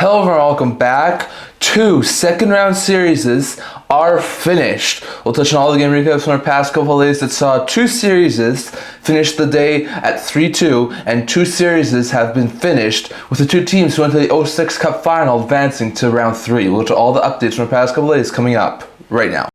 Hello everyone, welcome back. Two second round series are finished. We'll touch on all the game recaps from our past couple of days that saw two series finish the day at 3-2, and two series have been finished with the two teams who went to the 06 Cup final advancing to round 3. We'll touch on all the updates from our past couple of days coming up right now.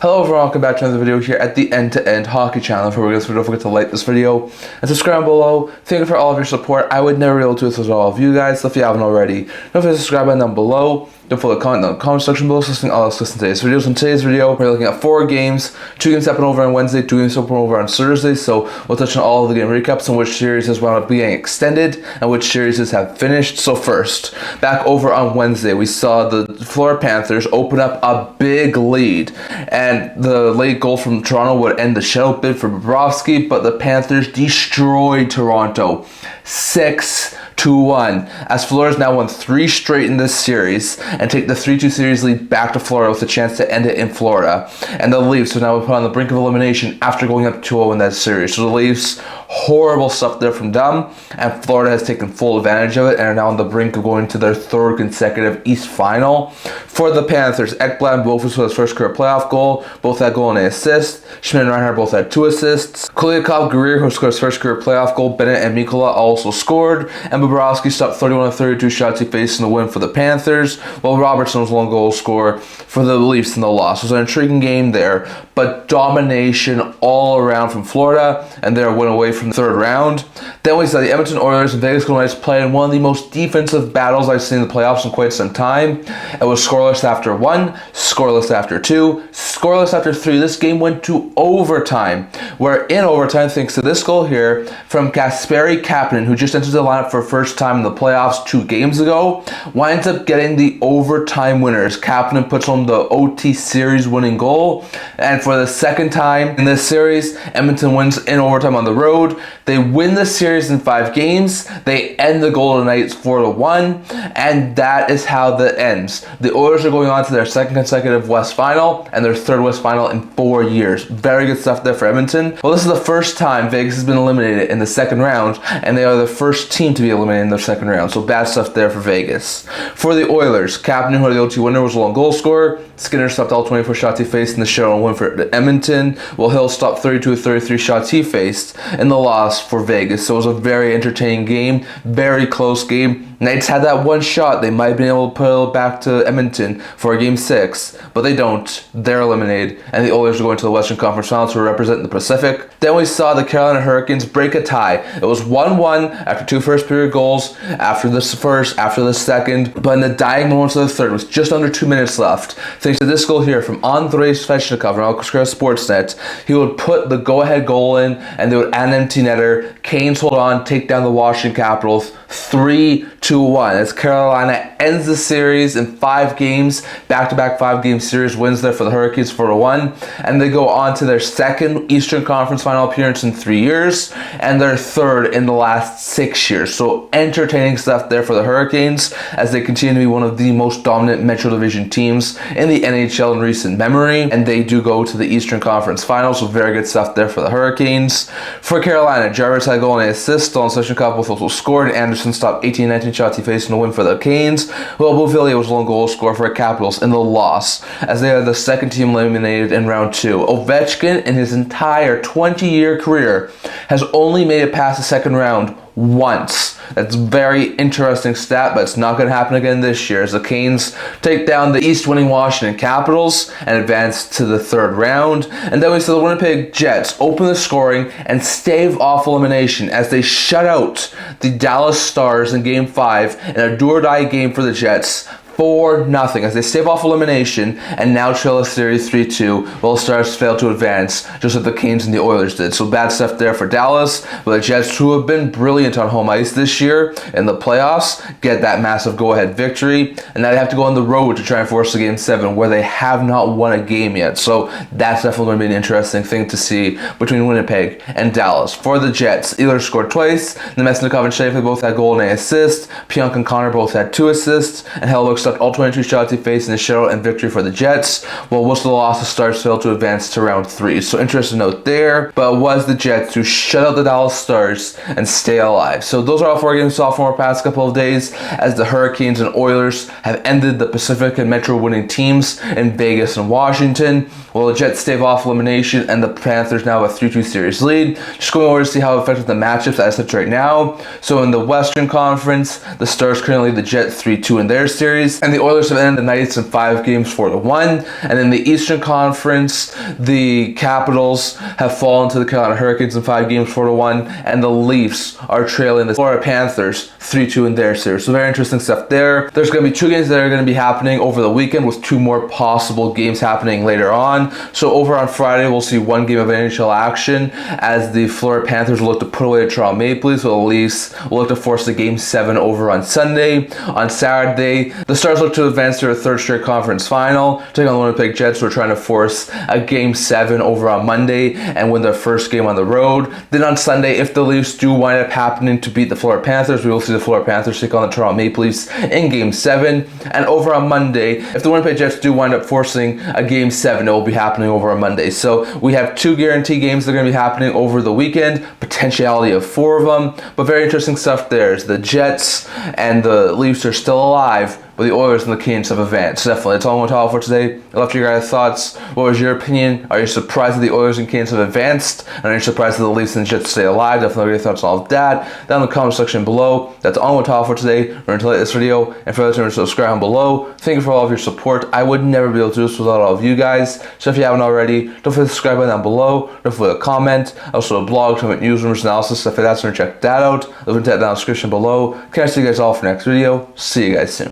Hello everyone, welcome back to another video here at the End-to-End Hockey channel. Before we get started, don't forget to like this video and subscribe below. Thank you for all of your support. I would never be able to do this without all of you guys, so if you haven't already, don't forget to subscribe button down below. Don't forget to comment in the comment section below, so all of us in today's videos. In today's video, we're looking at 4 games. 2 games happen over on Wednesday, 2 games happen over on Thursday, so we'll touch on all of the game recaps and which series has wound up being extended and which series have finished. So first, back over on Wednesday, we saw the Florida Panthers open up a big lead, and the late goal from Toronto would end the shutout bid for Bobrovsky, but the Panthers destroyed Toronto 6-1, as Florida's now won 3 straight in this series and take the 3-2 series lead back to Florida with a chance to end it in Florida. And the Leafs are now put on the brink of elimination after going up 2-0 in that series. So the Leafs, horrible stuff there from them, and Florida has taken full advantage of it and are now on the brink of going to their 3rd consecutive East final. For the Panthers, Ekblad and Bofo's for his first career playoff goal, both had goal and an assist. Schmidt and Reinhart both had 2 assists. Kuliakov, Guerrier, who scored his first career playoff goal, Bennett and Mikkola also scored, and Bobrovsky stopped 31 of 32 shots he faced in the win for the Panthers, while Robertson was one goal scorer for the Leafs in the loss. It was an intriguing game there, but domination all around from Florida, and they're a win away from the 3rd round. Then we saw the Edmonton Oilers and Vegas Golden Knights play in one of the most defensive battles I've seen in the playoffs in quite some time. It was scoreless after 1, scoreless after 2, scoreless after 3. This game went to overtime, where in overtime, thanks to this goal here from Kasperi Kapanen, who just entered the lineup for the first time in the playoffs 2 games ago, winds up getting the overtime winners. Kapanen puts home the OT series winning goal, and for the 2nd time in this series, Edmonton wins in overtime on the road. They win the series in 5 games. They end the Golden Knights 4-1, and that is how that ends. The Oilers are going on to their 2nd consecutive West Final and their 3rd West Final in 4 years. Very good stuff there for Edmonton. Well, this is the first time Vegas has been eliminated in the 2nd round, and they are the first team to be eliminated in their 2nd round. So bad stuff there for Vegas. For the Oilers, Kapanen, who had the OT winner, was a lone goal scorer. Skinner stopped all 24 shots he faced in the shutout win for Edmonton, while Hill stopped 32 of 33 shots he faced in the loss for Vegas. So it was a very entertaining game, very close game. Knights had that one shot. They might have been able to put it back to Edmonton for Game 6, but they don't. They're eliminated, and the Oilers are going to the Western Conference Finals to represent the Pacific. Then we saw the Carolina Hurricanes break a tie. It was 1-1 after 2 first-period goals, after the first, after the second, but in the dying moments of the 3rd, with just under 2 minutes left, thanks to this goal here from Andrei Svechnikov on Alcatraz Sportsnet, he would put the go-ahead goal in, and they would add an empty netter. Canes hold on, take down the Washington Capitals 3-1 as Carolina ends the series in 5 games, back-to-back 5-game series wins there for the Hurricanes 4-1, and they go on to their 2nd Eastern Conference Final appearance in 3 years and their 3rd in the last 6 years. So entertaining stuff there for the Hurricanes as they continue to be one of the most dominant Metro Division teams in the NHL in recent memory, and they do go to the Eastern Conference Finals. So very good stuff there for the Hurricanes. For Carolina, Jarvis had a goal and an assist. Don Svechnikov both also scored, and Anderson stopped 18-19 shots he faced in the win for the Canes, while Beauvillier was a lone goal scorer for the Capitals in the loss, as they are the 2nd team eliminated in round 2. Ovechkin, in his entire 20-year career, has only made it past the 2nd round once. That's a very interesting stat, but it's not going to happen again this year as the Canes take down the East-winning Washington Capitals and advance to the 3rd round. And then we saw the Winnipeg Jets open the scoring and stave off elimination as they shut out the Dallas Stars in Game 5 in a do-or-die game for the Jets. 4-0 as they stave off elimination and now trail the series 3-2, while the Stars failed to advance just like the Canes and the Oilers did. So bad stuff there for Dallas, but the Jets, who have been brilliant on home ice this year in the playoffs, get that massive go-ahead victory, and now they have to go on the road to try and force the Game 7, where they have not won a game yet. So that's definitely going to be an interesting thing to see between Winnipeg and Dallas. For the Jets, Ehlers scored twice, Nemesnikov and Shafley both had goal and an assist, Pionk and Connor both had 2 assists, and Hellebuyck accept all 22 shutouts he faced in the shutout and victory for the Jets, while most of the loss, the Stars failed to advance to round 3. So interesting note there, but it was the Jets who shut out the Dallas Stars and stay alive. So those are all 4 games off from our past couple of days, as the Hurricanes and Oilers have ended the Pacific and Metro winning teams in Vegas and Washington, while the Jets stave off elimination and the Panthers now have a 3-2 series lead. Just going over to see how it affected the matchups as such right now. So in the Western Conference, the Stars currently the Jets 3-2 in their series, and the Oilers have ended the Knights in 5 games 4-1. And in the Eastern Conference, the Capitals have fallen to the Carolina Hurricanes in 5 games 4-1, and the Leafs are trailing the Florida Panthers 3-2 in their series. So very interesting stuff there. There's going to be 2 games that are going to be happening over the weekend, with 2 more possible games happening later on. So over on Friday, we'll see 1 game of NHL action, as the Florida Panthers will look to put away the Toronto Maple Leafs, while the Leafs will look to force the Game 7 over on Sunday. On Saturday, the Stars look to advance to their 3rd straight conference final, taking on the Winnipeg Jets, who are trying to force a Game 7 over on Monday and win their first game on the road. Then on Sunday, if the Leafs do wind up happening to beat the Florida Panthers, we will see the Florida Panthers take on the Toronto Maple Leafs in Game 7. And over on Monday, if the Winnipeg Jets do wind up forcing a Game 7, it will be happening over on Monday. So we have 2 guaranteed games that are going to be happening over the weekend, potentiality of 4 of them, but very interesting stuff there. Is the Jets and the Leafs are still alive, but the Oilers and the Canes have advanced. Definitely. That's all I'm going to talk for today. I'd love to hear your guys' thoughts. What was your opinion? Are you surprised that the Oilers and Canes have advanced? And are you surprised that the Leafs and Jets stay alive? Definitely your thoughts on all of that down in the comment section below. That's all I'm going to talk for today. Remember to like this video, and for those who are subscribe down below. Thank you for all of your support. I would never be able to do this without all of you guys. So if you haven't already, don't forget to subscribe button down below. Don't forget to comment. Also a blog, comment news, rumors, analysis, stuff like that. So check that out. I'll link that down in the description below. Can I see you guys all for next video? See you guys soon.